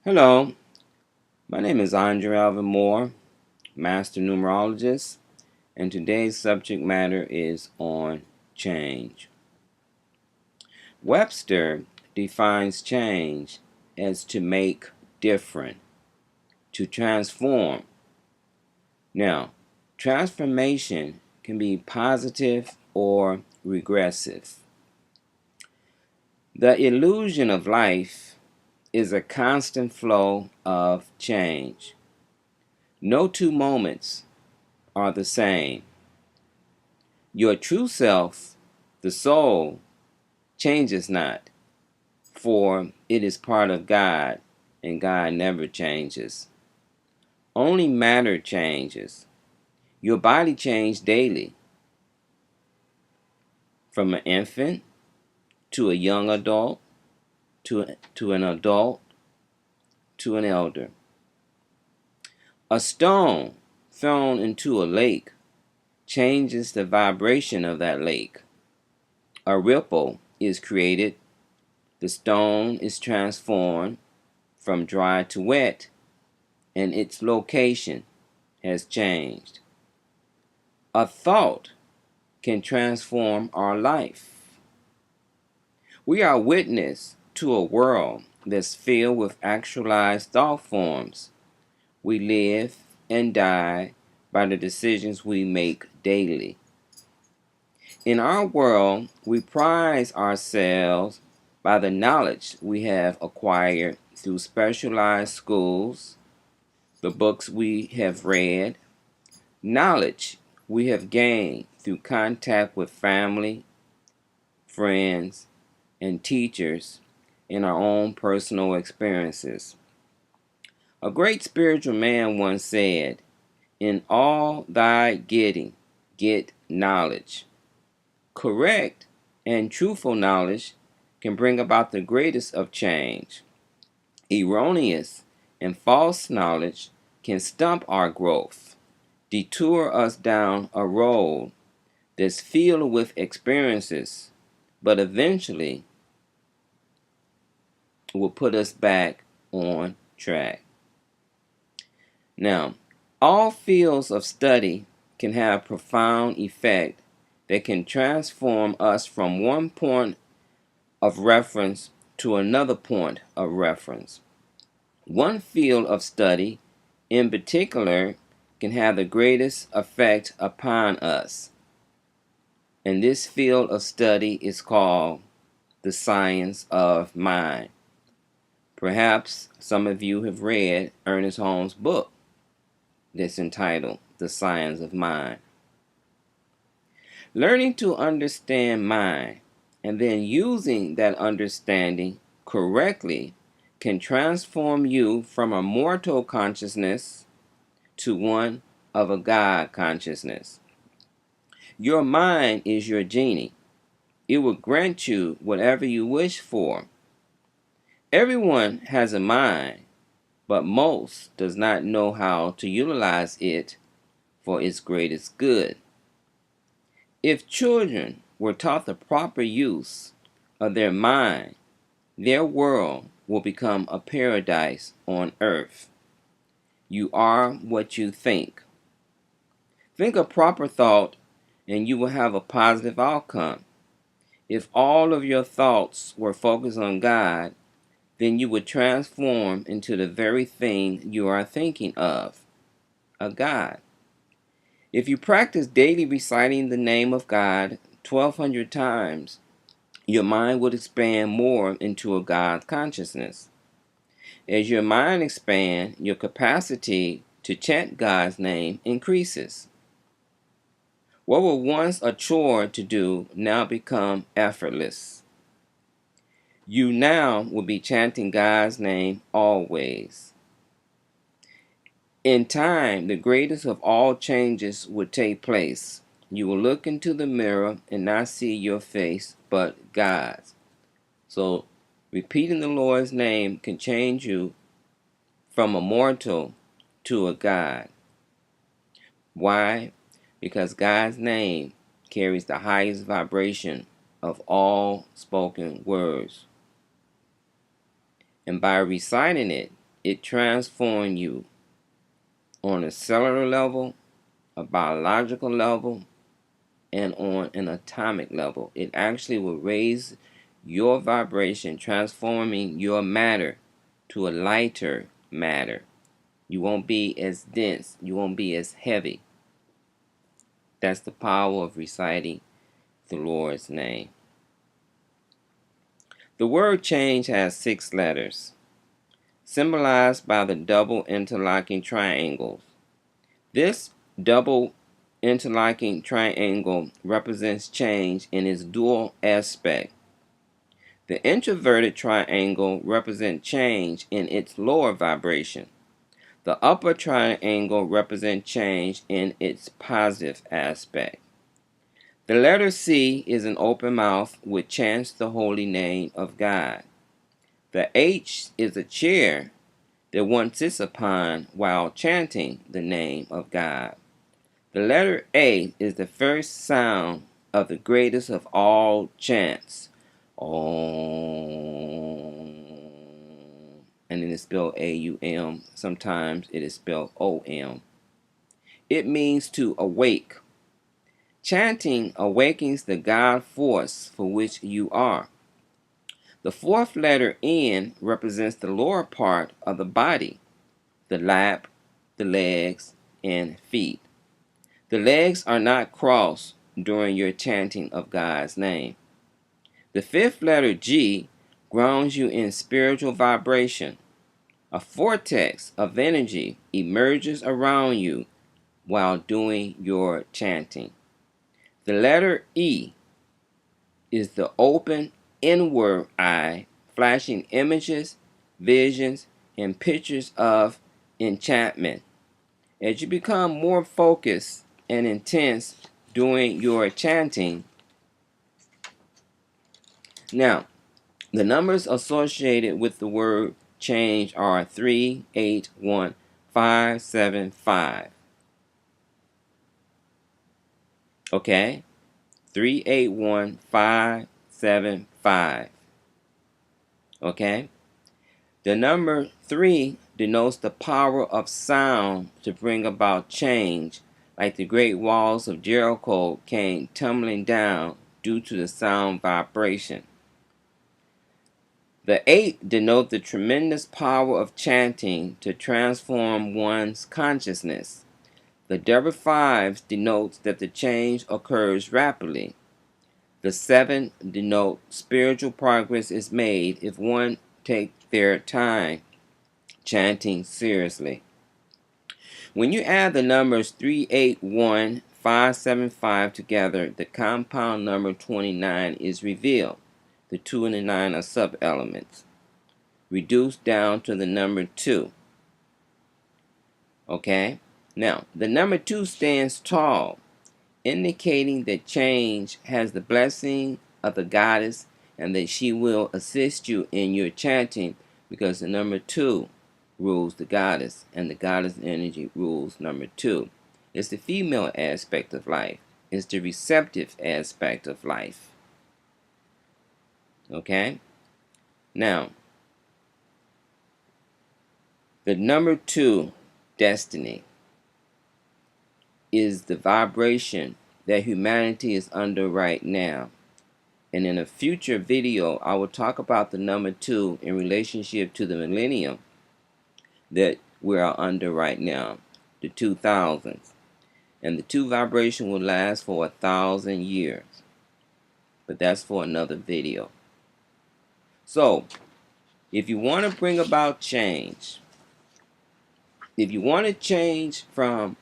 Hello, my name is Andre Alvin Moore, Master Numerologist, and today's subject matter is on change. Webster defines change as to make different, to transform. Now, transformation can be positive or regressive. The illusion of life is a constant flow of change. No two moments are the same. Your true self, the soul, changes not, for it is part of God, and God never changes. Only matter changes. Your body changes daily, from an infant to a young adult, to an adult, to an elder. A stone thrown into a lake changes the vibration of that lake. A ripple is created. The stone is transformed from dry to wet, and its location has changed. A thought can transform our life. We are witness to a world that's filled with actualized thought forms. We live and die by the decisions we make daily. In our world, we prize ourselves by the knowledge we have acquired through specialized schools, the books we have read, knowledge we have gained through contact with family, friends, and teachers in our own personal experiences. A great spiritual man once said, "In all thy getting, get knowledge." Correct and truthful knowledge can bring about the greatest of change. Erroneous and false knowledge can stump our growth, detour us down a road that's filled with experiences, but eventually will put us back on track. Now, all fields of study can have profound effect that can transform us from one point of reference to another point of reference. One field of study in particular can have the greatest effect upon us, and this field of study is called the science of mind. Perhaps some of you have read Ernest Holmes' book that's entitled The Science of Mind. Learning to understand mind and then using that understanding correctly can transform you from a mortal consciousness to one of a God consciousness. Your mind is your genie. It will grant you whatever you wish for. Everyone has a mind, but most does not know how to utilize it for its greatest good. If children were taught the proper use of their mind, their world will become a paradise on earth. You are what you think. Think a proper thought and you will have a positive outcome. If all of your thoughts were focused on God, then you would transform into the very thing you are thinking of, a God. If you practice daily reciting the name of God 1,200 times, your mind would expand more into a God consciousness. As your mind expands, your capacity to chant God's name increases. What was once a chore to do now become effortless. You now will be chanting God's name always. In time, the greatest of all changes will take place. You will look into the mirror and not see your face, but God's. So, repeating the Lord's name can change you from a mortal to a God. Why? Because God's name carries the highest vibration of all spoken words. And by reciting it, it transforms you on a cellular level, a biological level, and on an atomic level. It actually will raise your vibration, transforming your matter to a lighter matter. You won't be as dense. You won't be as heavy. That's the power of reciting the Lord's name. The word change has 6 letters, symbolized by the double interlocking triangles. This double interlocking triangle represents change in its dual aspect. The introverted triangle represents change in its lower vibration. The upper triangle represents change in its positive aspect. The letter C is an open mouth which chants the holy name of God. The H is a chair that one sits upon while chanting the name of God. The letter A is the first sound of the greatest of all chants. Om. And it is spelled A-U-M. Sometimes it is spelled O-M. It means to awake. Chanting awakens the God force for which you are. The fourth letter N represents the lower part of the body, the lap, the legs, and feet. The legs are not crossed during your chanting of God's name. The fifth letter G grounds you in spiritual vibration. A vortex of energy emerges around you while doing your chanting. The letter E is the open inward eye, flashing images, visions, and pictures of enchantment. As you become more focused and intense during your chanting, now, the numbers associated with the word change are 3, 8, 1, 5, 7, 5. Okay? 3, 8, 1, 5, 7, 5. Okay? The number 3 denotes the power of sound to bring about change, like the great walls of Jericho came tumbling down due to the sound vibration. The 8 denote the tremendous power of chanting to transform one's consciousness. The double 5 denotes that the change occurs rapidly. The 7 denote spiritual progress is made if one takes their time chanting seriously. When you add the numbers 3, 8, 1, 5, 7, 5 together, the compound number 29 is revealed. The 2 and the 9 are sub-elements, reduced down to the number 2. Okay? Now, the number 2 stands tall, indicating that change has the blessing of the goddess and that she will assist you in your chanting, because the number 2 rules the goddess and the goddess energy rules number 2. It's the female aspect of life. It's the receptive aspect of life. Okay? Now, the number 2, destiny, is the vibration that humanity is under right now. And in a future video, I will talk about the number 2 in relationship to the millennium that we are under right now, the 2000s. And the 2 vibration will last for 1,000 years. But that's for another video. So, if you want to bring about change, if you want to change from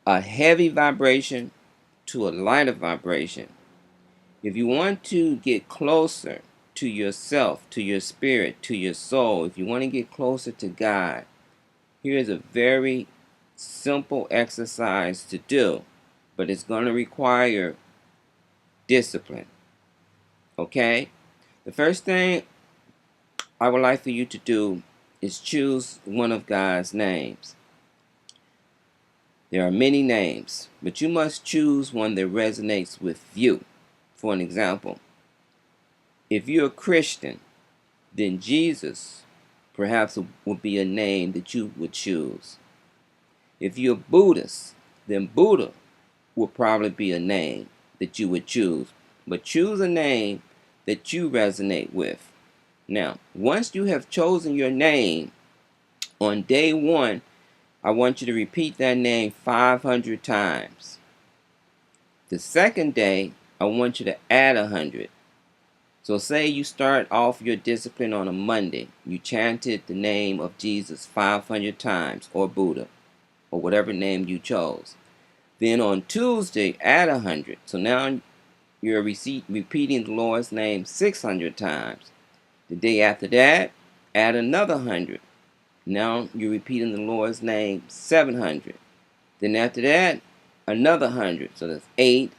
a heavy vibration to a lighter vibration, if you want to get closer to yourself, to your spirit, to your soul, if you want to get closer to God, here's a very simple exercise to do, but it's going to require discipline. Okay? The first thing I would like for you to do is choose one of God's names. There are many names, but you must choose one that resonates with you. For an example, if you're a Christian, then Jesus perhaps it would be a name that you would choose. If you're Buddhist, then Buddha will probably be a name that you would choose. But choose a name that you resonate with. Now, once you have chosen your name, on day 1, I want you to repeat that name 500 times. The second day, I want you to add 100. So say you start off your discipline on a Monday. You chanted the name of Jesus 500 times, or Buddha, or whatever name you chose. Then on Tuesday, add 100. So now you're repeating the Lord's name 600 times. The day after that, add another 100. Now you're repeating the Lord's name 700. Then after that, another 100. So that's 8,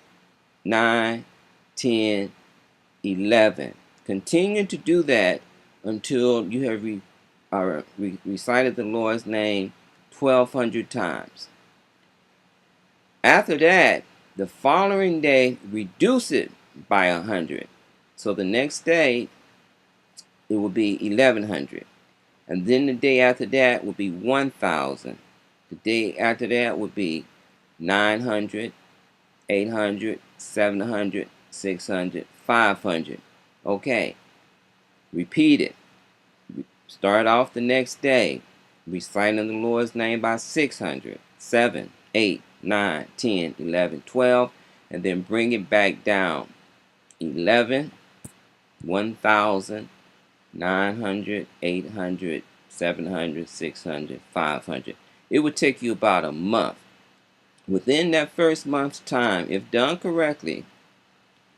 9, 10, 11. Continue to do that until you have recited the Lord's name 1,200 times. After that, the following day, reduce it by 100. So the next day, it will be 1,100. And then the day after that will be 1,000. The day after that will be 900, 800, 700, 600, 500. Okay, repeat it. Start off the next day, reciting the Lord's name by 600, 7, 8, 9, 10, 11, 12, and then bring it back down. 11, 1,000, 900, 800, 700, 600, 500. It would take you about a month. Within that first month's time, if done correctly,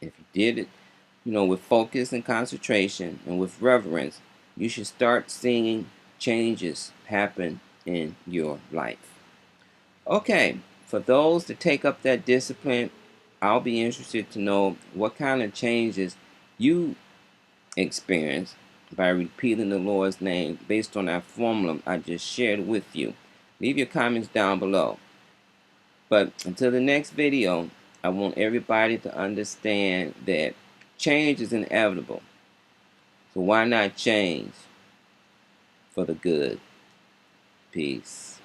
if you did it, with focus and concentration and with reverence, you should start seeing changes happen in your life. Okay, for those that take up that discipline, I'll be interested to know what kind of changes you experience by repeating the Lord's name based on that formula I just shared with you. Leave your comments down below. But until the next video, I want everybody to understand that change is inevitable. So why not change for the good? Peace.